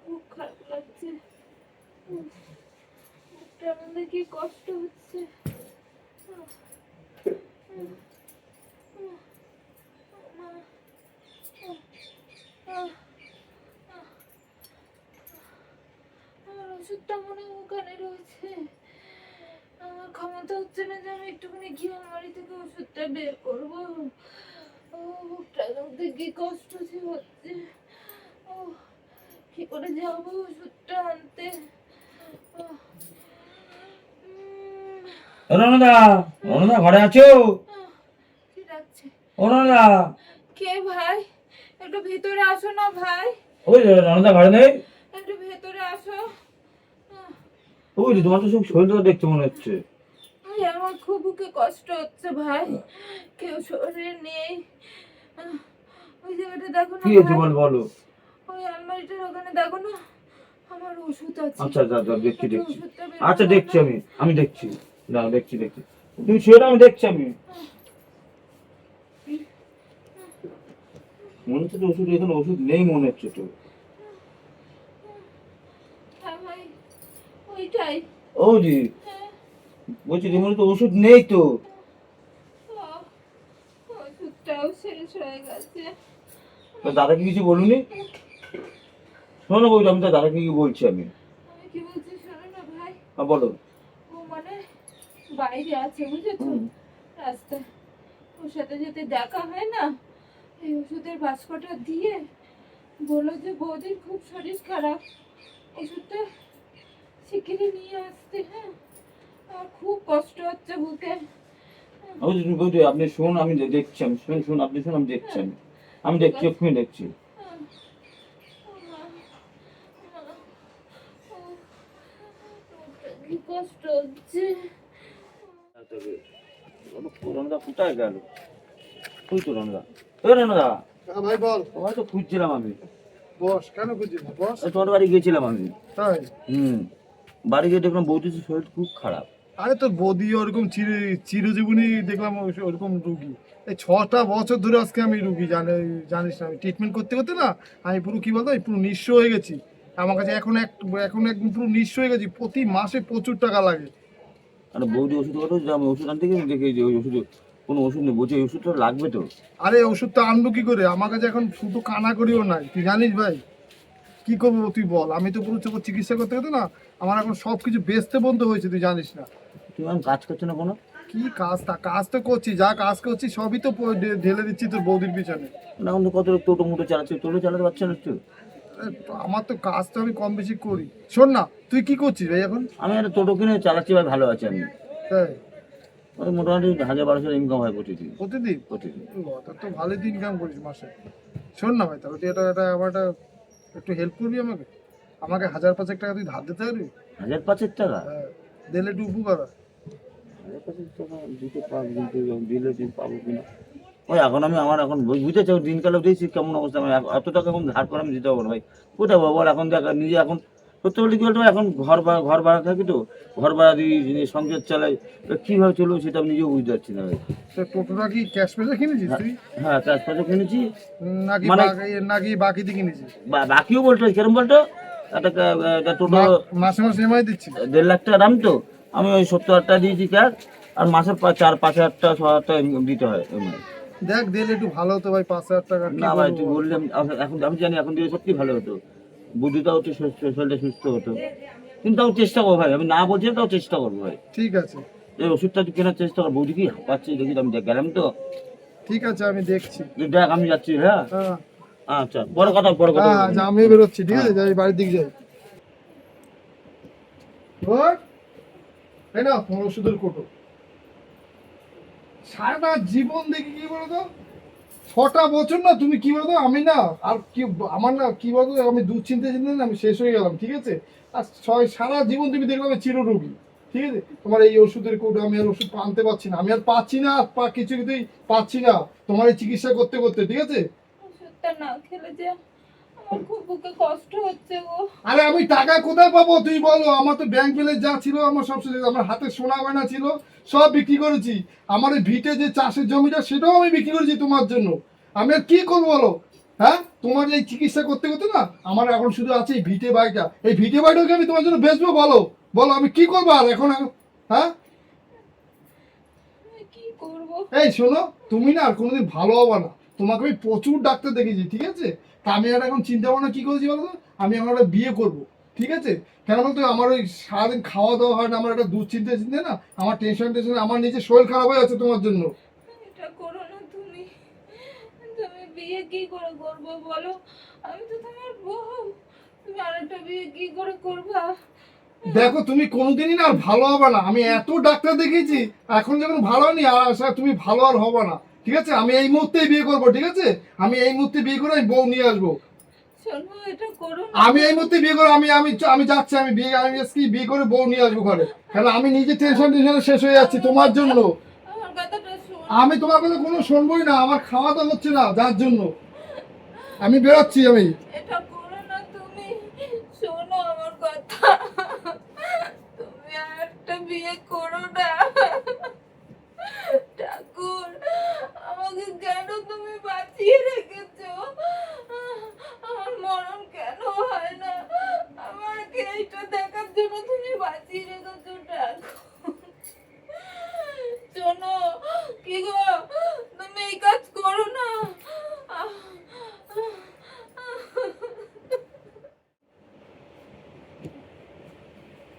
খুব খারাপ লাগছে। বুকটার মধ্যে কি কষ্ট হচ্ছে। ওষুধটা মনে হয় ওখানে রয়েছে। আমার ক্ষমতা হচ্ছে না যে আমি একটুখানি গিয়ে আলমারি থেকে ওষুধটা বের করবো। বুকটার মধ্যে কি কষ্ট যে হচ্ছে। কি করে যাবো ওষুধটা আনতে? রণদা, রণদা ঘরে আছো? কি ডাকছে? রণদা, কে ভাই? একটু ভিতরে আসো না ভাই। ওই রণদা ঘরে নেই? একটু ভেতরে আসো। ওই তোমার তো সব শরীরটা দেখতে মনে হচ্ছে। আমার খুব বুকে কষ্ট হচ্ছে ভাই, কেউ শরীরে নেই। ওই জায়গাটা দেখো না কি হয়েছে ভাই, বলো। ওই আলমারিটার ওখানে দেখো না, আমার ওষুধ আছে। আচ্ছা আচ্ছা আচ্ছা, দেখছি দেখছি। ওষুধটা বের আচ্ছা করো দেখছি, না। আমি দেখছি। না দেখছি দেখছি, তুমি শুয়ে আমি দেখছি। আমি মনে হচ্ছে তো ওষুধ, এখানে ওষুধ নেই মনে হচ্ছে তো। হ্যাঁ ভাই, ওইটাই। ও জি, হ্যাঁ, বলছি তোমার তো ওষুধ নেই তো। ওষুধটাও শেষ হয়ে গেছে। তা দাদাকে কিছু বলুনি? শোনো বলছি, আমি তো দাদাকে কি বলছি আমি। আমি কি বলছি শোনো না ভাই, বলো। ও মানে বাইরে আছে বুঝেছো, রাস্তায়। ওর সাথে যদি দেখা হয় না, এই ওষুধের বাক্সটা দিয়ে বললো যে বৌদির খুব শরীর খারাপ, ওষুধটা শিগগিরই নিয়ে আসতে। হ্যাঁ, আর খুব কষ্ট হচ্ছে বুকে। বলছি তুমি বলছি, আপনি শুন, আমি দেখছি। আমি শুন শুন, আপনি শুন, আমি দেখছি। আমি দেখছি, এক্ষুনি দেখছি। কি কষ্ট হচ্ছে। রণদা কোথায় গেল? ওই তো রণদা। ওই রণদা, হ্যাঁ ভাই বল। তোমার তো খুঁজছিলাম আমি। বস, কেন খুঁজছিস বস? তোমার বাড়ি গেছিলাম আমি। তাই? বাড়ি গিয়ে দেখলাম বৌদির শরীর খুব খারাপ। আরে তোর বৌদি ওরকম চিরজীবনী দেখলাম ওরকম রুগী। এই 6টা বছর ধরে আজকে আমি রুগী, জানিস না, আমি ট্রিটমেন্ট করতে করতে না আমি পুরো কি বলতো, পুরো নিঃস্ব হয়ে গেছি। আমার কাছে এখন একদম পুরো নিঃস্ব হয়ে গেছি। প্রতি মাসে প্রচুর টাকা লাগে। আর বৌদি ওষুধ কথা আমি ওষুধ আনতে গিয়ে দেখে যে ওই ওষুধ, কোনো ওষুধ নেই বলছে। এই ওষুধটা লাগবে তো। আরে ওষুধটা আনবো কি করে? আমার কাছে এখন শুধু কানা করিও নাই, তুই জানিস ভাই। কি করবো তুই বল? আমি তো পুরো চোখ চিকিৎসা করতে করতে না আমার এখন সব কিছু বেচতে বন্ধ হয়েছে, তুই জানিস না। তুমি এখন কাজ করছো না কোনো? কি কাজ তো করছি, যা কাজ করছি সবই তো ঢেলে দিচ্ছি তোর বৌদির পিছনে। না, এখন তো কত লোক টোটো মোটো চালাচ্ছে, টোটো চালাতে পারছে না একটু। আরে, আমার তো কাজ তো আমি কম বেশি করি। শোন না, তুই কি করছিস ভাই এখন? আমি একটা টোটো কিনে চালাচ্ছি ভাই, ভালো আছি আমি। তাই? ওই মোটামুটি 1000-1200 ইনকাম হয় প্রতিদিন। প্রতিদিন? প্রতিদিন। তোর তো ভালোই দিন ইনকাম করিস মাসে। শোন না ভাই, তাহলে তুই আমার একটু হেল্প করবি আমাকে। আমাকে 1000-5 টাকা তুই ধার দিতে পারবি? 1000-5 টাকা? হ্যাঁ, দিলে একটু উপকার হয়। 1000-5 টাকা দিতে পারবো, কিন্তু দিলে পাবো কিনা। ওই এখন আমি আমার এখন বুঝতেছো দিনকালে দিয়েছি কেমন অবস্থা। আমি এত টাকা এখন ধার করে আমি দিতে পারবো না ভাই। কোথায় পাবো বল? এখন দেখ নিজে এখন সত্যি বলতে কি বলতো, এখন ঘর ভাড়া থাকি তো, ঘর ভাড়া দিই, সংসার চালাই। কীভাবে চলবো সেটা আমি নিজেও বুঝতে পারছি না ভাই। তো টোটোটা কি ক্যাশ পয়সা কিনেছিস তুই? হ্যাঁ, ক্যাশ পয়সা কিনেছি। নাকি মানে নাকি বাকি দিয়ে কিনেছিস? বাকিও বলতো কিরম বলতো, একটা টোটো মাসে মাসে EMI দিচ্ছিস? 1.5 লাখ টাকা দাম তো। আমি ওই 70,000 টাকা দিয়েছি ক্যাশ, আর মাসে 4-5 হাজার টাকা 6,000 টাকা দিতে হয় এমনি। দেখ দিলে একটু ভালো হতো ভাই, 5,000 টাকা। কি না ভাই, বলবো তুই বল? বললে এখন আমি জানি এখন দিয়ে সত্যি ভালো হতো, বুদ্ধিটাও হতো, শরীরটা সুস্থ হতো। কিন্তু তাও চেষ্টা করবো ভাই, আমি না বলছি তাও চেষ্টা করবো ভাই। ঠিক আছে, এই ওষুধটা তুই কেনার চেষ্টা কর। বৌদি কি পাচ্ছি দেখি, আমি গেলাম তো। ঠিক আছে, আমি দেখছি। তুই দেখ, আমি যাচ্ছি। হ্যাঁ, হ্যাঁ আচ্ছা, পরে কথা বলবো। হ্যাঁ, আমিও বেরোচ্ছি, ঠিক আছে, যাই বাড়ির দিকে যাই। ওই, এই না তোমার ওষুধের কোটো। সারাটা জীবন দেখি কি বলতো, 6টা বছর না তুমি কি বলতো, আমি না আর কি আমার না কি বলতো, আমি দুশ্চিন্তা চিন্তা না আমি শেষ হয়ে গেলাম, ঠিক আছে। আর সারা জীবন তুমি দেখলাম চিররোগী, ঠিক আছে। তোমার এই ওষুধের কোটো আমি আর ওষুধ আনতে পারছি না, আমি আর পাচ্ছি না, কিছুতেই পাচ্ছি না তোমার এই চিকিৎসা করতে করতে, ঠিক আছে। ওষুধটা না খেলে যে আমার খুব বুকে কষ্ট হচ্ছে গো। আরে আমি টাকা কোথায় পাবো তুই বলো? আমার তো ব্যাংক ব্যালেন্স যা ছিল, আমার সব শেষ। আমার হাতে সোনা গয়না ছিল, সব বিক্রি করেছি। আমার এই ভিটে যে চাষের জমিটা সেটাও আমি বিক্রি করেছি তোমার জন্য। আমি আর কি করবো বলো? হ্যাঁ, তোমার এই চিকিৎসা করতে করতে না আমার এখন শুধু আছে এই ভিটে বাড়িটা, এই ভিটে বাড়িটাকে আমি তোমার জন্য বেচবো? বলো বলো আমি কি করবো আর এখন? হ্যাঁ আমি কি করবো? এই শোনো, তুমি না আর কোনোদিন ভালো হবে না। তোমাকে আমি প্রচুর ডাক্তার দেখেছি, ঠিক আছে? তা আমি আর এখন চিন্তা ভাবনা কি করেছি বলো তো, আমি আমার একটা বিয়ে করব, ঠিক আছে? কেন বলতো আমার ওই সারাদিন খাওয়া দাওয়া হয় না, আমার একটা দুশ্চিন্তা চিন্তা না, আমার টেনশন টেনশন, আমার নিজের শরীর খারাপ হয়ে যাচ্ছে তোমার জন্য। এটা করো না তুমি। তুমি বিয়ে কি করে করবো বলো? আমি তো তোমার বউ। তুমি আরেকটা বিয়ে কি করে করবা? দেখো তুমি কোনোদিনই না আর ভালো হবে না, আমি এত ডাক্তার দেখিয়েছি, এখন যখন ভালো হয়নি আর আশা তুমি ভালো আর হবে না, ঠিক আছে? আমি এই মুহূর্তেই বিয়ে করবো, ঠিক আছে? আমি এই মুহূর্তে বিয়ে করে আমি বউ নিয়ে আসবো। শোনো, এটা করো না। আমি এই মুহূর্তে বিয়ে করে আমি আমি আমি যাচ্ছি, আমি আজকে বিয়ে করে বউ নিয়ে আসবো ঘরে। কারণ আমি নিজে টেনশন টেনশনে শেষ হয়ে যাচ্ছি তোমার জন্য। আমার কথাটা শোনো। আমি তোমার কথা কোনো শুনবোই না, আমার খাওয়া দাওয়া হচ্ছে না যার জন্য আমি বেরোচ্ছি। আমি এটা করো না তুমি। শোনো আমার কথা। তুমি আরেকটা বিয়ে করো না। ঠাকুর, আমাকে কেন তুমি বাঁচিয়ে রেখেছো? আমার মরণ কেন হয় না? আমাকে এইটা দেখার জন্য তুমি বাঁচিয়ে রেখেছো ঠাকুর। শোনো, কি গো, তুমি এই কাজ করো না।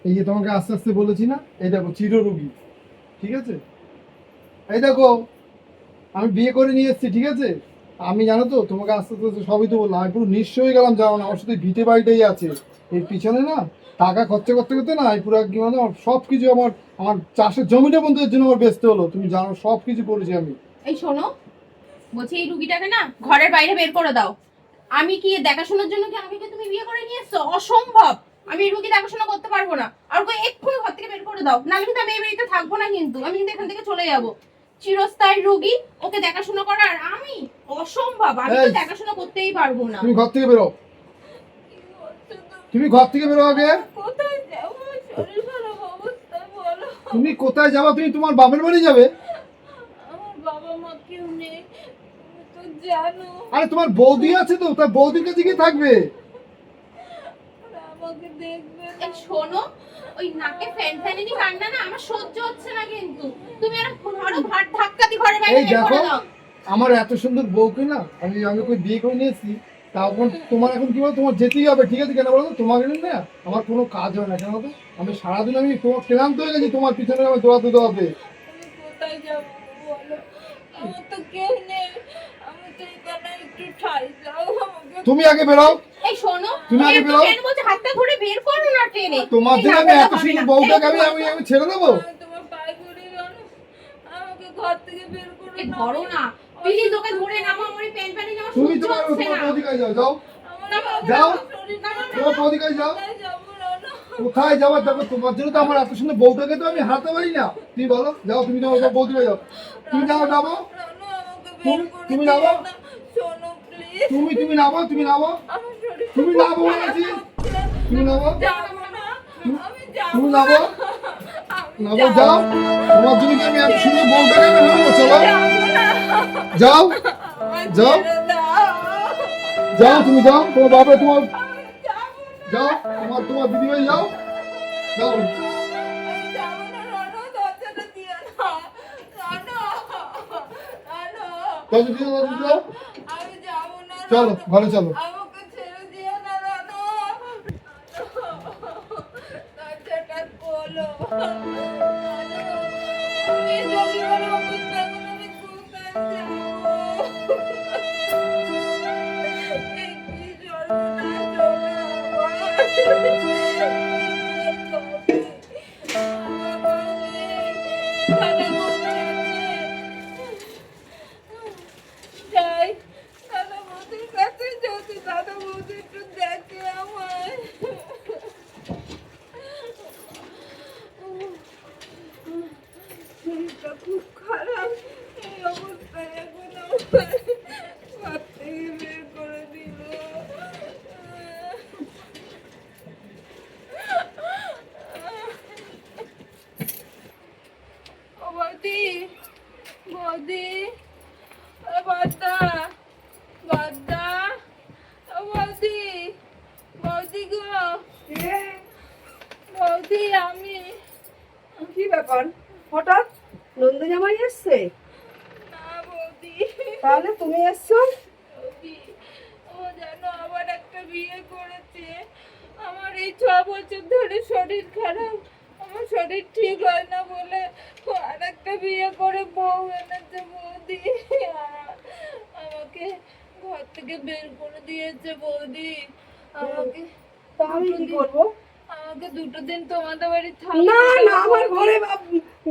এই যে তোমাকে আস্তে আস্তে বলেছি না, এই দেখো চিররোগী, ঠিক আছে? এই দেখো আমি বিয়ে করে নিয়ে এসেছি, ঠিক আছে? আমি জানো তো তোমাকে আস্তে আস্তে সবই তো বললাম, আমি পুরো নিঃস্ব হয়ে গেলাম, যাও না, আমার সাথে ভিটে বাড়িটাই আছে এর পিছনে না, টাকা খরচা করতে করতে না আমি পুরো কি মানে সব কিছু আমার আমার চাষের জমিটা বন্ধু এর জন্য আমার বেচতে হলো, তুমি জানো সব কিছু করেছি আমি। এই শোনো, বলছি এই রুগীটাকে না ঘরের বাইরে বের করে দাও। আমি কি দেখাশোনার জন্য কি আমাকে কি তুমি বিয়ে করে নিয়ে এসছো? অসম্ভব, আমি এই রুগী দেখাশোনা করতে পারবো না। আর ওকে এক্ষুনি ঘর থেকে বের করে দাও, নাহলে কিন্তু আমি এই বাড়িতে থাকবো না, কিন্তু আমি কিন্তু এখান থেকে চলে যাবো। চিরস্থায়ী রুগী, ওকে দেখাশোনা করা আর আমি, অসম্ভব, আমি তো এই, দেখাশোনা করতেই পারবো না। তুমি ঘর থেকে বেরো, কি করছো তুমি? তুমি ঘর থেকে বেরো আগে। কোথায় যাবো? শরীর খারাপ অবস্থা, বলো। তুমি কোথায় যাবা? তুমি তোমার বাপের বাড়ি যাবে? আমার বাবা মা কেউ নেই, তুমি তো জানো। আরে তোমার বৌদি আছে তো, তার বৌদির কাছে গিয়ে থাকবে। ওরা আমাকে দেখবে না। এই শোনো, ওই নাকে ফ্যান ফ্যানিনি কান্না না আমার সহ্য হচ্ছে না, কিন্তু তুমি আর ধরো ভাত ধাক্কা দিয়ে ঘরের বাইরে এই বের করে দেখো, দাও। আমার এত সুন্দর বউকে না আমি আমি কই বিয়ে করে নিয়েছি, তখন তোমার এখন কি বলো, তোমার যেতেই হবে, ঠিক আছে? কেন বলো তো, তোমাকে নিয়ে না আমার কোনো কাজ হয় না, কেন বলো তো? আমি সারাদিন আমি তোমার ক্লান্ত হয়ে গেছি তোমার পিছনে আমি দৌড়াতে দৌড়াতে। আমি কোথায় যাবো বলো? আমার তো কেউ নেই। আমি তো এখানে একটু ঠাই দাও আমাকে। তুমি আগে বেরো, এই শোনো, তুমি আগে বেরো। ট্রেন বলছে হাতটা ধরে বের করো না ট্রেনে। তোমার জন্য আমি এত সুন্দর বউটাকে আমি ছেড়ে দেবো? আমি তোমার পায়ে পড়ে গেল, আমাকে ঘর থেকে বের করো এই না। ধরো না, প্লিজ ওকে ধরে নামো, আমার এই প্যান প্যানি আমার তুমি সহ্য তোমার হচ্ছে তোমার না। বৌদিকায় যাও, যাও আমার যাও, শরীর তোমার বৌদিকায় যাও। কোথায় যাবো না? কোথায় যাবার? দেখো তোমার জন্য তো আমার এত সুন্দর বউটাকে তো আমি হারাতে পারি না। তুমি বলো, যাও, তুমি তোমার বৌদিকায় যাও, তুমি যাও, যাবো, রানু, আমাকে বের তুমি করে তুমি দিও নামো, না। শোনো প্লিজ, তুমি নামো, তুমি নামো, আমার শরীর তুমি নামো বলেছি, তুমি নামো, যাবো না। আমি যাবো তুমি না। নামো, আমি নামো, যাও। তোমার জন্য কি আমি এত সুন্দর বউটাকে আমি হারাবো? চলো, যাবো না। যাও, আমায় যাও। ছেড়ে দাও। যাও, তুমি যাও, তোমার বাবা তোমার, আমি যাবো না। যাও, তোমার দিদি ভাই যাও, যাও। আমি যাবো না, রানু, দরজাটা দিও না। রানু, রানু, তাহলে দিদি যাও, যাও। আমি যাবো না। চলো, রানু। ঘরে চলো। আমাকে ছেড়ে দিও না, রানু। দরজাটা খোলো। রানু, আমি জমির অবস্থা এখন আমি কোথায় যাবো? এই কি সর্বনাশ হলো আমার? যাই দাদা বৌদির কাছে, যদি দাদা বৌদি একটু দেখে আমায়। শরীরটা খুব খারাপ, এই অবস্থায় এখন আমায় ঘর থেকে বের করে দিল। ও বৌদি, বৌদি, বাদা, বাদা, বৌদি গো, বৌদি আমি। কি ব্যাপার হঠাৎ নন্দু জামাই এসছে? না বৌদি, তাহলে তুমি এসছো? বৌদি, ও জানো আবার একটা বিয়ে করেছে। আমার এই 6 বছর ধরে শরীর খারাপ, আমার শরীর ঠিক হয় না বলে ও আর একটা বিয়ে করে বউ এনেছে বৌদি। আমাকে ঘর থেকে বের করে দিয়েছে বৌদি। আমাকে তা আমি কি করবো? আমাকে 2 দিন তোমাদের বাড়ি না না, আমার ঘরে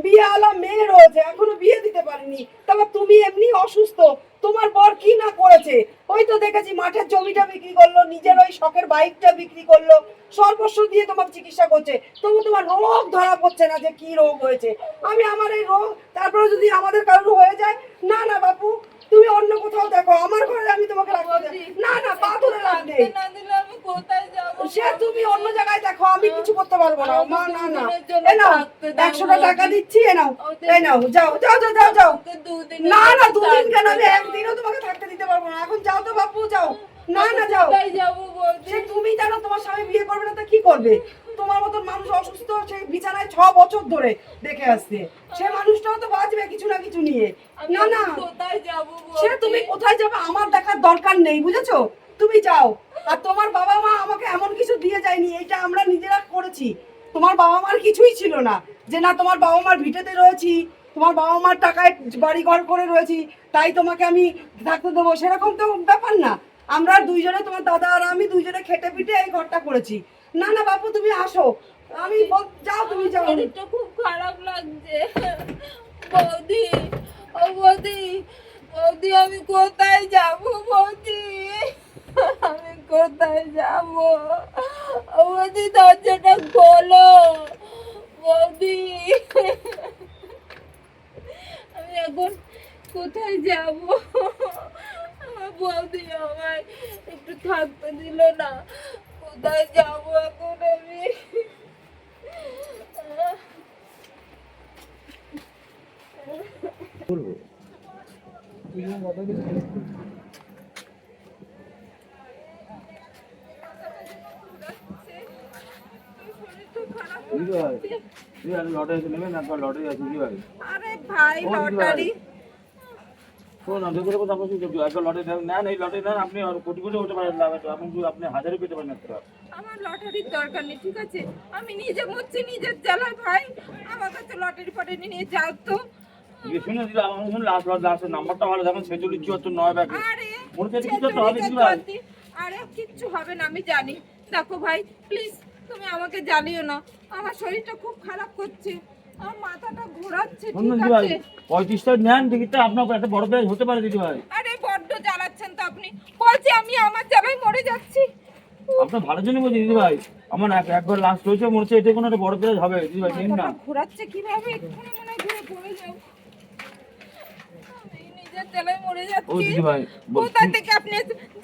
বিয়ে আলা মেয়ে রয়েছে, এখনো বিয়ে দিতে পারিনি। তবে তুমি এমনি অসুস্থ, তোমার বর কি না করেছে? ওই তো দেখেছি মাঠের জমিটা বিক্রি করলো, নিজের ওই শখের বাইকটা বিক্রি করলো, সর্বস্ব দিয়ে তোমার চিকিৎসা করছে। তবু তোমার রোগ ধরা পড়ছে না যে কি রোগ হয়েছে। আমি আমার এই রোগ, তারপরে যদি আমাদের কারোর হয়ে যায়, না না বাপু, তুমি অন্য কোথাও দেখো, আমার ঘরে আমি তোমাকে রাখতে দেব না। না, পা ধরে রাখবে না দিলে আমি কোথায় যাব? সে তুমি অন্য জায়গায় দেখো, আমি কিছু করতে পারবো না। মা না না, এ নাও 100টা টাকা দিচ্ছি, এ নাও, এই নাও, যাও যাও যাও যাও যাও। না না, 2 দিন কেন, আমি একদিনও তোমাকে থাকতে দিতে পারবো না। এখন যাও তো বাপু, যাও। না না, যাও। কোথায় যাব বৌদি? সে তুমি জানো, তোমার স্বামী বিয়ে করবে না তো কি করবে? তোমার মতন মানুষ অসুস্থ, সে বিছানায় 6 বছর ধরে দেখে আসছে, সে মানুষটাও তো বাঁচবে কিছু না কিছু নিয়ে। আমি না না, কোথায় যাব সে বৌদি? তুমি কোথায় যাবে আমার দেখার দরকার নেই, বুঝেছো? তুমি যাও। আর তোমার বাবা মা আমাকে এমন কিছু দিয়ে যায়নি, এটা আমরা নিজেরা করেছি। তোমার বাবা মার কিছুই ছিল না যে না তোমার বাবা মার ভিটেতে রয়েছি, তোমার বাবা মার টাকায় বাড়ি ঘর করে রয়েছি, তাই তোমাকে আমি থাকতে দেবো, সেরকম তো ব্যাপার না। আমরা দুইজনে, তোমার দাদা আর আমি দুইজনে খেটে পিটে এই ঘরটা করেছি। না না বাপু, তুমি আসো। আমি যাও, তুমি যাও। শরীরটা খুব খারাপ লাগছে বৌদি। ও বৌদি, বৌদি আমি কোথায় যাব বৌদি? আমি কোথায় যাব? ও বৌদি, দরজাটা খোলো বৌদি। আমি এখন কোথায় যাব? আমার বৌদি আমায় একটু থাকতে দিল না। কোথায় যাব এখন আমি? বলবো দিদি ভাই, দিদি আপনি লটারি নেবেন, আপনার লটারি আছে দিদি ভাই। আরে ভাই, ও দিদি লটারি? ভাই, শোন দেখো দেখো, আপনার একবার লটারি নেন, এই লটারি নেন, আপনি আর কোটি কোটি হতে পারেন, লাভ আছে, আপনি হাজারে পেতে পারেন একটা। আমার লটারির দরকার নেই, ঠিক আছে? আমি নিজে মরছি নিজের জ্বালায় ভাই। আমার কাছে লটারি ফটারি নিয়ে যাও তো। শুনে দিদি, আমার শুনে লাস্ট নাম্বারটা ভালো, দেখুন 4674 ব্যাগে আরে মনে হচ্ছে কিছু একটা হবে দিদি ভাই। আরে কিচ্ছু হবে না, আমি জানি। দেখো ভাই, প্লিজ তুমি আমাকে জ্বালিও না, আমার শরীরটা খুব খারাপ করছে, আমার মাথাটা ঘোরাচ্ছে, শুনুন ঠিক দিদি ভাই, আছে? 35টা নেন টিকিটটা, আপনার একটা বড় প্রাইজ হতে পারে দিদি ভাই। আরে বড্ড জ্বালাচ্ছেন তো আপনি, বলছি আমি আমার জ্বালায় মরে যাচ্ছি। আপনার ভালোর জন্য বলছি দিদি ভাই, আমার একবার লাস্ট হয়েছে, মনে হচ্ছে এটা কোনো একটা বড় প্রাইজ হবে দিদি ভাই, নিন না। মাথাটা ঘোরাচ্ছে কিভাবে, এক্ষুনি মনে হয় ঘুরে পড়ে যাবো। আমি নিজের জ্বালায় মরে ও যাচ্ছি। দিদি ভাই, কোথা থেকে আপনি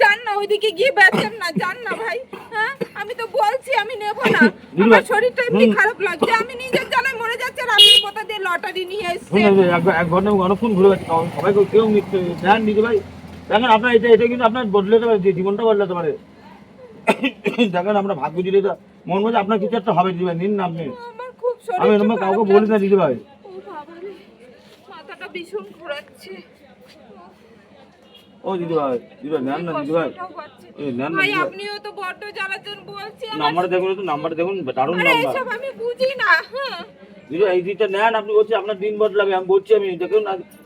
যান না, ওইদিকে গিয়ে বেচেন না, যান না ভাই। হ্যাঁ, আমি তো বলছি আমি নেব না, দিদি আমার ভাই, শরীরটা এমনি খারাপ লাগছে, আমি নিজের জ্বালায় মরে যাচ্ছি, আর আপনি কোথা দিয়ে লটারি নিয়ে এসেছেন? এক ঘন্টা অনেকক্ষণ ঘুরে যাচ্ছে, সবাইকে কেউ নিচ্ছে নেন দিদি ভাই। দেখেন আপনার এটা কিন্তু আপনার বদলাতে পারে, জীবনটা বদলাতে পারে। দেখেন আমরা ভাগ্য দিলে তো মন মধ্যে আপনার কিছু একটা হবে দিদি ভাই, নিন না আপনি। আমার খুব আমি শরীরটা এরকম কাউকে খারাপ বলি না লাগছে। দিদি ভাই। ও বাবা রে, মাথাটা ভীষণ ঘোরাচ্ছে। ও দিদি ভাই, দিদি ভাই নেন না দিদি ভাই, কষ্টটাও পাচ্ছি। এই নেন না ভাই দিদি ভাই। আপনিও তো বড্ড জ্বালাচ্ছেন, বলছি আমার। নাম্বারটা দেখুন তো, নাম্বারটা দেখুন, দারুণ আরে নাম্বার এসব আমি বুঝি না। হ্যাঁ, দিদি ভাই। এই দিকটা নেন, আপনি বলছি আপনার দিন বদলাবে, আমি বলছি, আমি দেখুন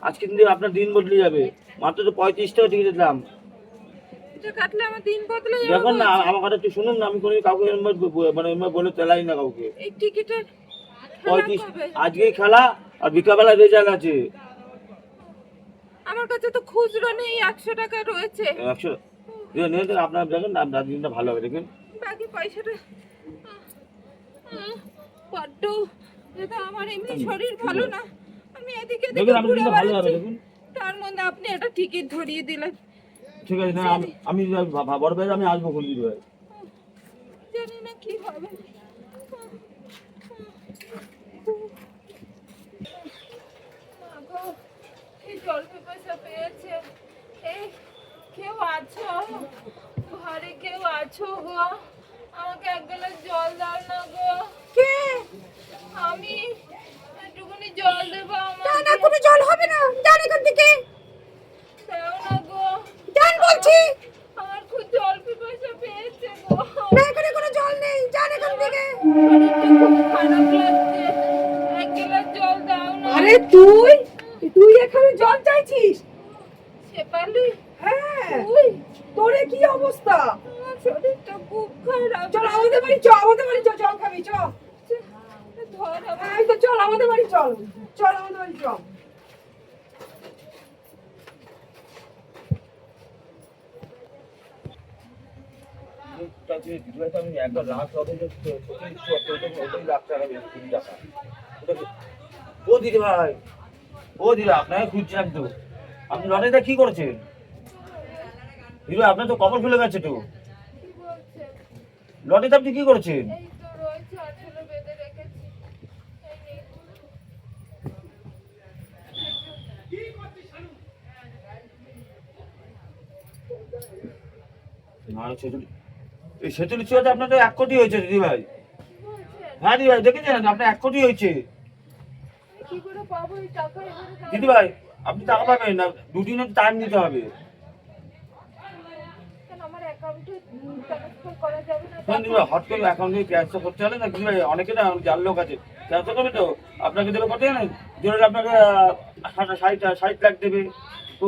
আজকে দিন আপনার দিন বদলে যাবে। মাত্র তো 35 টাকা টিকিটের দাম। এটা কাটলে আমার দিন বদলে যাবে। দেখুন না, আমার কথা একটু শুনুন না, আমি কোনো কাউকে মানে বলে তেলাই না কাউকে। এই টিকিটের 35 আজকেই খেলা, আর বিকালবেলা রেজাল্ট আছে। আমার কাছে তো খুচরো নেই, 100 টাকা রয়েছে। 100 নিয়ে দেন, আপনার দেখেন আপনার দিনটা ভালো হবে, দেখুন। বাকি পয়সাটা বড্ড, এটা আমার এমনি শরীর ভালো না, আমি এদিকে দেখুন এদিকে আপনার ঘুরে দিনটা ভালো হবে, বেড়াচ্ছি, দেখুন। তার মধ্যে আপনি একটা টিকিট ধরিয়ে দিলেন। ঠিক আছে, না আমি বড় ভাই আমি আসবো কোন দিদি ভাই। জানি না কি হবে। এই জল পিপাসা পেয়েছে। এই কেউ আছো ঘরে, কেউ আছো গো? আমাকে এক গ্লাস জল দাও না গো। কে? আমি একটুখানি জল দেবো না না, আমাকে। কোনো জল হবে না, যান এখান থেকে, দাও না গো। যান বলছি। আমার খুব জল পিপাসা পেয়েছে গো। না, এখানে কোনো জল নেই, যান এখান থেকে। শরীরটা খুব খারাপ লাগছে, এক গ্লাস জল দাও না। আরে তুই তুই এখানে জল চাইছিস? শেফালি, হ্যাঁ, তুই? তোরে কি অবস্থা? আমার শরীরটা খুব খারাপ। চল আমাদের বাড়ি, চ আমাদের বাড়ি, চ, জল খাবি, চ। ধর আমার। এই তো চল আমাদের বাড়ি, চল চল আমাদের বাড়ি, চল। আমি একবার রাত হবে যে লাখ টাকা বেশি 20 টাকা। ও দিদি ভাই, ও দিদি আপনাকে খুঁজছি একটু। আপনি লটারিটা কি করেছেন? দিদি ভাই, আপনার তো কপাল খুলে গেছে তো। কি বলছে? লটারিতে আপনি কি করেছেন? এই তো রয়েছে, আসলে বেঁধে রেখেছি। এই নে। না, এই সেতুলি চুয়াতে আপনার তো 1 কোটি হয়েছে দিদি ভাই। কি বলছেন? হ্যাঁ দিদি ভাই, দেখেছেন আপনার 1 কোটি হয়েছে। আমি কি করে পাবো এই টাকা? এবারে দাও। দিদি ভাই, আপনি টাকা পাবেন না, দুদিনের টাইম নিতে হবে। কেন আমার অ্যাকাউন্টে ট্রান্সফার করা যাবে না? দিদি ভাই, হট করে অ্যাকাউন্টে ট্রান্সফার করতে হলে না দিদি ভাই, অনেকে না যার লোক আছে ট্রান্সফার করবে তো আপনাকে দেবে কত জানেন? ধরুন আপনাকে 60 লাখ দেবে, তো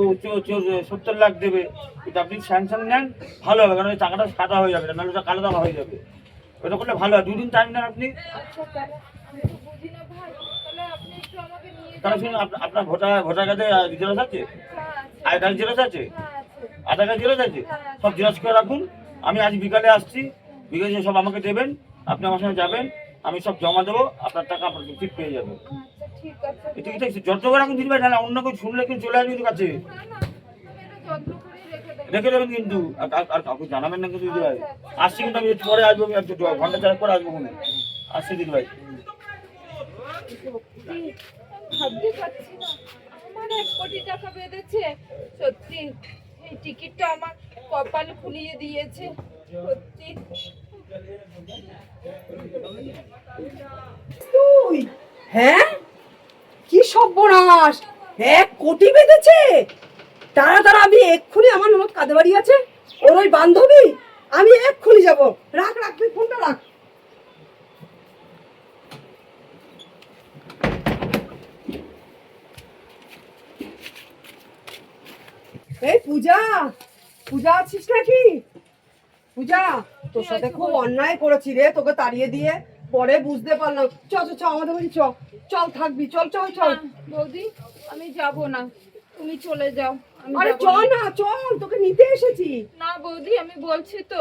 70 লাখ দেবে। কিন্তু আপনি স্যাংশন নেন ভালো হবে, কারণ ওই টাকাটা সাদা হয়ে যাবে, নাহলে ওটা কালো টাকা হয়ে যাবে। ওটা করলে ভালো হয়, 2 দিন টাইম নেন আপনি। আচ্ছা, তাহলে আমি তো বুঝি না ভাই, তাহলে আপনি একটু আমাকে নিয়ে তাহলে যাবেন। শুনুন, আপনার ভোটার কার্ডে ডিটেলস আছে, হ্যাঁ আছে। আই কার্ড ডিটেলস আছে, হ্যাঁ আছে। আধার কার্ড ডিটেলস আছে, সব জেরক্স করে রাখুন। আমি আজ বিকালে আসছি, বিকালে সব আমাকে দেবেন, আপনি আমার সঙ্গে যাবেন, আমি সব জমা দেবো, আপনার টাকা আপনার ঠিক পেয়ে যাবেন। আচ্ছা ঠিক আছে। এটা ঠিক আছে, যত্ন করে রাখুন দিদি ভাই, নাহলে অন্য কেউ শুনলে কিন্তু চলে আসবে কিন্তু কাছে। না না, আমি এটা যত্ন করেই রেখে দেবো। রেখে দেবেন কিন্তু, আর কাউকে জানাবেন না কিন্তু দিদি ভাই। আসছি কিন্তু, আমি একটু পরে আসবো, আমি একটু ঘন্টা 4 পরে আসবো মনে। আসছি দিদি ভাই। সত্যি আমি ভাবতে পারছি না, আমার 1 কোটি টাকা বেঁধেছে। সত্যি এই টিকিটটা আমার কপাল খুলিয়ে দিয়েছে। সত্যি তুই? হ্যাঁ, কি সর্বনাশ! 1 কোটি বেঁধেছে? দাঁড়া দাঁড়া, আমি এক্ষুনি, আমার ননদ কাঁদে বাড়ি আছে, ওর ওই বান্ধবী, আমি এক্ষুনি যাব। রাখ রাখ, তুই ফোনটা রাখ। এই পূজা, পূজা আছিস নাকি? পূজা, তোর সাথে খুব অন্যায় করেছি রে, তোকে তাড়িয়ে দিয়ে পরে বুঝতে পারলাম। চ চ চ, আমাদের বাড়ি চ, চল থাকবি, চল চল চল। না, বৌদি আমি যাব না, তুমি চলে যাও। আমি আরে যাবো চল না। না, চল, তোকে নিতে এসেছি। না বৌদি, আমি বলছি তো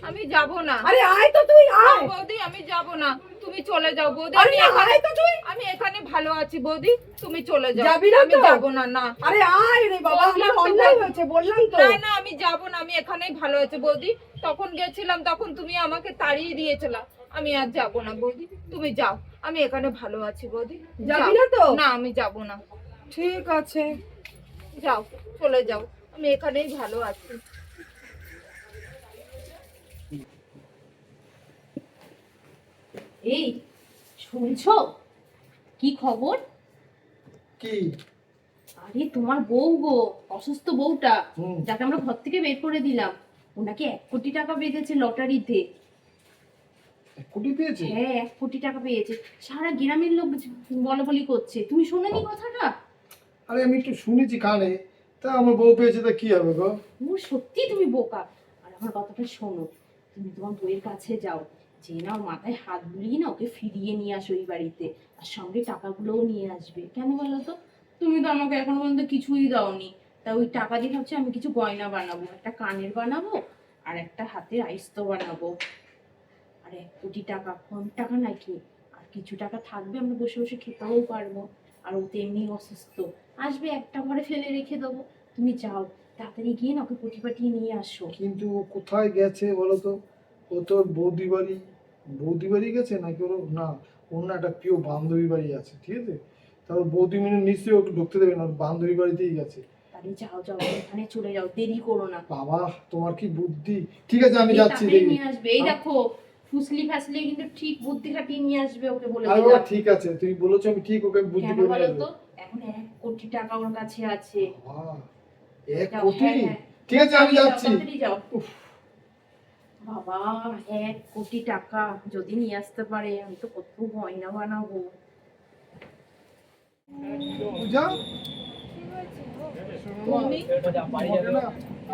আমি যাব না। আরে আয় তো তুই, না, আয়। বৌদি আমি যাব না, তুমি চলে যাও বৌদি। আরে আমি না, এখানে, আয় তো তুই। আমি এখানে ভালো আছি বৌদি, তুমি চলে যাও। যাবি না আমি তো? যাব না। না আরে আয় রে বাবা, বললাম আমার তো, অন্যায় বৌদি। হয়েছে, বললাম তো। না না, আমি যাব না, আমি এখানেই ভালো আছি বৌদি। তখন গেছিলাম, তখন তুমি আমাকে তাড়িয়ে দিয়েছিলা, আমি আর যাব না বৌদি, তুমি যাও, আমি এখানে ভালো আছি বৌদি। যাবি যাও। না তো? না, আমি যাব না। ঠিক আছে। যাও, চলে যাও, আমি এখানেই ভালো আছি। এই শুনছো কি খবর? কি? আরে তোমার বউ গো, অসুস্থ বউটা, হুম। যাকে আমরা ঘর থেকে বের করে দিলাম, ওনাকে 1 কোটি টাকা পেয়েছে লটারিতে। 1 কোটি পেয়েছে? হ্যাঁ, 1 কোটি টাকা পেয়েছে। সারা গ্রামের লোক বলা বলি করছে। তুমি শোনোনি কথাটা? আরে আমি একটু শুনেছি কানে, তা আমার বউ পেয়েছে, তা কি হবে গো? ও সত্যি তুমি বোকা। আর আমার কথাটা শোনো, তুমি তোমার বউয়ের কাছে যাও, যে না ওর মাথায় হাত বুলিয়ে না ওকে ফিরিয়ে নিয়ে আসো এই বাড়িতে, আর সঙ্গে টাকাগুলোও নিয়ে আসবে। কেন বলো তো? তুমি তো আমাকে এখনো পর্যন্ত কিছুই দাওনি। তা ওই টাকা দিয়ে ভাবছি আমি কিছু গয়না বানাবো, একটা কানের বানাবো আর একটা হাতের আইস্তো বানাবো। আর 1 কোটি টাকা কম টাকা নাকি? আর কিছু টাকা থাকবে, আমরা বসে বসে খেতেও পারবো। আর ও তো এমনি অসুস্থ, আসবে একটা ঘরে ফেলে রেখে দেবো। তুমি যাও, তাড়াতাড়ি গিয়ে না ওকে পটি পাটিয়ে নিয়ে আসো। কিন্তু ও কোথায় গেছে বলো তো? ও তো বৌদি বাড়ি গেছে নাকি? ওর না, ওর না একটা প্রিয় বান্ধবী বাড়ি আছে, ঠিক আছে? তারপর বৌদি মিনে নিশ্চয়ই ওকে ঢুকতে দেবে না, ওর বান্ধবী বাড়িতেই গেছে। তাহলে যাও যাও, ওখানে চলে যাও, দেরি করো না। বাবা, তোমার কি বুদ্ধি! ঠিক আছে, আমি এই যাচ্ছি, তাড়াতাড়ি দেখি। নিয়ে আসবে। এই দেখো, ফুসলি ফাসলি কিন্তু ঠিক বুদ্ধি খাটিয়ে নিয়ে আসবে, ওকে বলে আরে বাবা দিলাম। ঠিক আছে, তুমি বলেছো, আমি ঠিক ওকে আমি বুদ্ধি কেন করে বলো নেবো। তো, এখন 1 কোটি টাকা ওর কাছে আছে। বাহ, 1 যাও, কোটি? হ্যাঁ, হ্যাঁ। ঠিক আছে আমি যাও, যাচ্ছি। তাড়াতাড়ি যাও। উফ, বাবা 1 কোটি টাকা যদি নিয়ে আসতে পারে, আমি তো কত গয়না বানাবো। পূজা তুমি তোমাকে না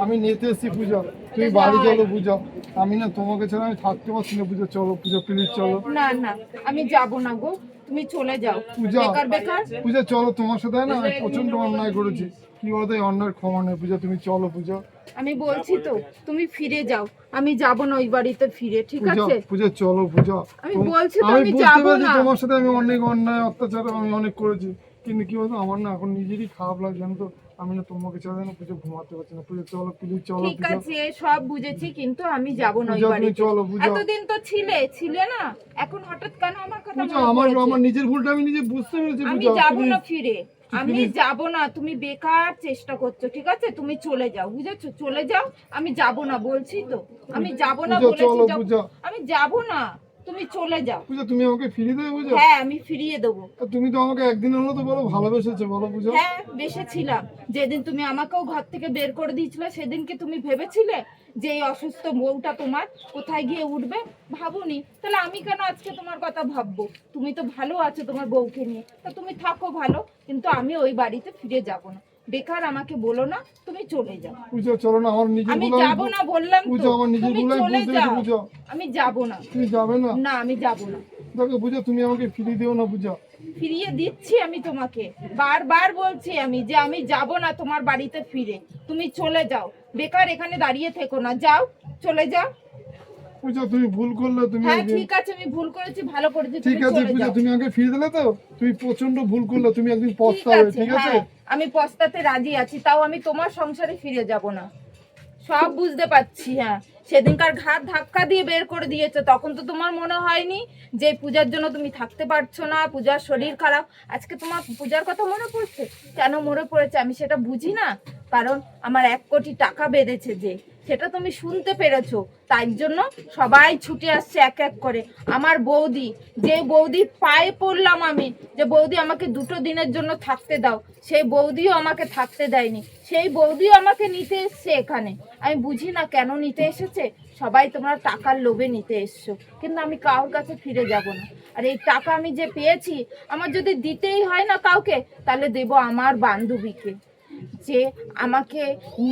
আমি নিতে এসেছি পূজা, তুমি বাড়ি চলো পূজা। আমি না তোমাকে ছাড়া আমি থাকতে পারছি না পূজা, চলো পূজা প্লিজ চলো। না না, আমি যাব না গো, তুমি চলে যাও। পূজা বেকার বেকার পূজা চলো, তোমার সাথে না আমি প্রচন্ড অন্যায় করেছি, কি বলতো এই অন্যায়ের ক্ষমা নেই পূজা, তুমি চলো পূজা। আমি বলছি তো, তুমি ফিরে যাও। আমি যাব না ওই বাড়িতে ফিরে, ঠিক পূজা আছে? পূজা চলো পূজা। আমি তোম- বলছি তো, আমি আমি বুঝতে যাব পারছি না। তোমার সাথে আমি অনেক অন্যায় অত্যাচার আমি অনেক করেছি, কিন্তু কি বলতো আমার না এখন নিজেরই খারাপ লাগছে, জানো তো আমি না তোমাকে ছাড়া না পূজা ঘুমাতে পারছি না। পূজা চলো প্লিজ চলো ঠিক পূজা। আছে, সব বুঝেছি, কিন্তু আমি যাব না ওই পূজা তুমি বাড়িতে। চলো পূজা। এতদিন তো ছিলে না, এখন হঠাৎ কেন আমার কথা পূজা মনে আমার পড়েছে? আমার নিজের ভুলটা আমি নিজে বুঝতে পেরেছি আমি পূজা, যাব please। না ফিরে, আমি please। যাব না। তুমি বেকার চেষ্টা করছো, ঠিক আছে? তুমি চলে যাও, বুঝেছো? চলে যাও, আমি যাব না, বলছি তো আমি যাব না, পূজা বলেছি চলো যাও। পূজা। আমি যাব না, তুমি চলে যাও। পূজা তুমি আমাকে ফিরিয়ে দেবে পূজা? হ্যাঁ, আমি ফিরিয়ে দেবো। আর তুমি তো আমাকে একদিন হলো তো বলো ভালোবেসেছো, বলো পূজা। হ্যাঁ, বেসেছিলাম। যেদিন তুমি আমাকেও ঘর থেকে বের করে দিয়েছিলে, সেদিন কি তুমি ভেবেছিলে যে এই অসুস্থ বউটা তোমার কোথায় গিয়ে উঠবে? ভাবুনি। তাহলে আমি কেন আজকে তোমার কথা ভাববো? তুমি তো ভালো আছো তোমার বউকে নিয়ে, তা তুমি থাকো ভালো, কিন্তু আমি ওই বাড়িতে ফিরে যাব না। বেকার আমাকে বলো না, তুমি চলে যাও। পূজা চলো না, আমার নিজের আমি ভুল যাব না বললাম পূজা, তো, আমার নিজের তুমি ভুল আমি চলে বুঝতে পেরেছি যাও। পূজা। আমি যাব না। তুমি যাবে না? না, আমি যাব না। দেখো পূজা তুমি আমাকে ফিরিয়ে দিও না পূজা। ফিরিয়ে দিচ্ছি আমি তোমাকে, বারবার বলছি আমি যে আমি যাব না তোমার বাড়িতে ফিরে। তুমি চলে যাও, বেকার এখানে দাঁড়িয়ে থেকো না, যাও, চলে যাও। পূজা তুমি ভুল করলে, তুমি হ্যাঁ একদিন- ঠিক আছে, আমি ভুল করেছি, ভালো করেছি, ঠিক তুমি আছে চলে পূজা, যাও। তুমি আমাকে ফিরিয়ে দিলে তো, তুমি প্রচন্ড ভুল করলে, তুমি একদিন ঠিক পস্তাবে, আছে, ঠিক আছে? হ্যাঁ, আমি পস্তাতে রাজি আছি, তাও আমি তোমার সংসারে ফিরে যাব না। সব বুঝতে পারছি। হ্যাঁ, সেদিনকার ঘাট ধাক্কা দিয়ে বের করে দিয়েছে, তখন তো তোমার মনে হয়নি যে পূজার জন্য তুমি থাকতে পারছো না, পূজার শরীর খারাপ। আজকে তোমার পূজার কথা মনে পড়ছে? কেন মনে পড়েছে আমি সেটা বুঝি না, কারণ আমার 1 কোটি টাকা বেঁধেছে, যে সেটা তুমি শুনতে পেরেছো, তাই জন্য সবাই ছুটে আসছে এক এক করে। আমার বৌদি, যে বৌদির পায়ে পড়লাম আমি, যে বৌদি আমাকে 2 দিনের জন্য থাকতে দাও, সেই বৌদিও আমাকে থাকতে দেয়নি, সেই বৌদিও আমাকে নিতে এসছে এখানে। আমি বুঝি না কেন নিতে এসেছে, সবাই তোমরা টাকার লোভে নিতে এসছো, কিন্তু আমি কারোর কাছে ফিরে যাব না। আর এই টাকা আমি যে পেয়েছি, আমার যদি দিতেই হয় না কাউকে, তাহলে দেব আমার বান্ধবীকে, যে আমাকে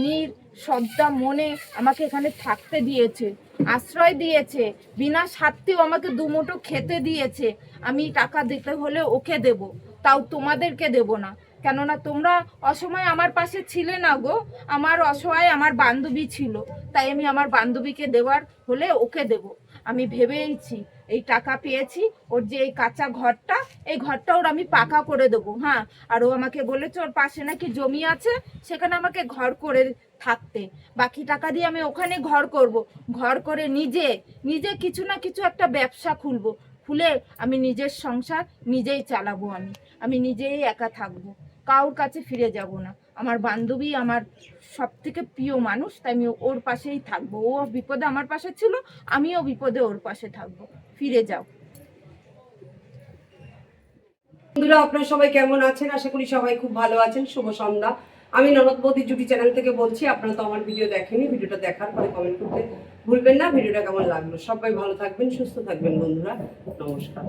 নিঃশ্রদ্ধা মনে আমাকে এখানে থাকতে দিয়েছে, আশ্রয় দিয়েছে, বিনা স্বার্থেও আমাকে 2 মুঠো খেতে দিয়েছে। আমি টাকা দিতে হলে ওকে দেব, তাও তোমাদেরকে দেব না। কেননা তোমরা অসময়ে আমার পাশে ছিলে না গো, আমার অসহায় আমার বান্ধবী ছিল, তাই আমি আমার বান্ধবীকে দেওয়ার হলে ওকে দেব। আমি ভেবেইছি, এই টাকা পেয়েছি, ওর যে এই কাঁচা ঘরটা, এই ঘরটা ওর আমি পাকা করে দেবো। হ্যাঁ, আর ও আমাকে বলেছে ওর পাশে নাকি জমি আছে, সেখানে আমাকে ঘর করে থাকতে, বাকি টাকা দিয়ে আমি ওখানে ঘর করব, ঘর করে নিজে নিজে কিছু না কিছু একটা ব্যবসা খুলবো, খুলে আমি নিজের সংসার নিজেই চালাবো, আমি নিজেই একা থাকবো, কারোর কাছে ফিরে যাব না। আমার বান্ধবী আমার সব থেকে প্রিয় মানুষ, তাই আমি ওর পাশেই থাকবো। ও বিপদে আমার পাশে ছিল, আমিও বিপদে ওর পাশে থাকবো। ফিরে যাও। বন্ধুরা, আপনারা সবাই কেমন আছেন? আশা করি সবাই খুব ভালো আছেন। শুভ সন্ধ্যা। আমি ননদ বৌদি জুটি চ্যানেল থেকে বলছি। আপনারা তো আমার ভিডিও দেখেনি, ভিডিওটা দেখার পরে কমেন্ট করতে ভুলবেন না ভিডিওটা কেমন লাগলো। সবাই ভালো থাকবেন, সুস্থ থাকবেন বন্ধুরা। নমস্কার।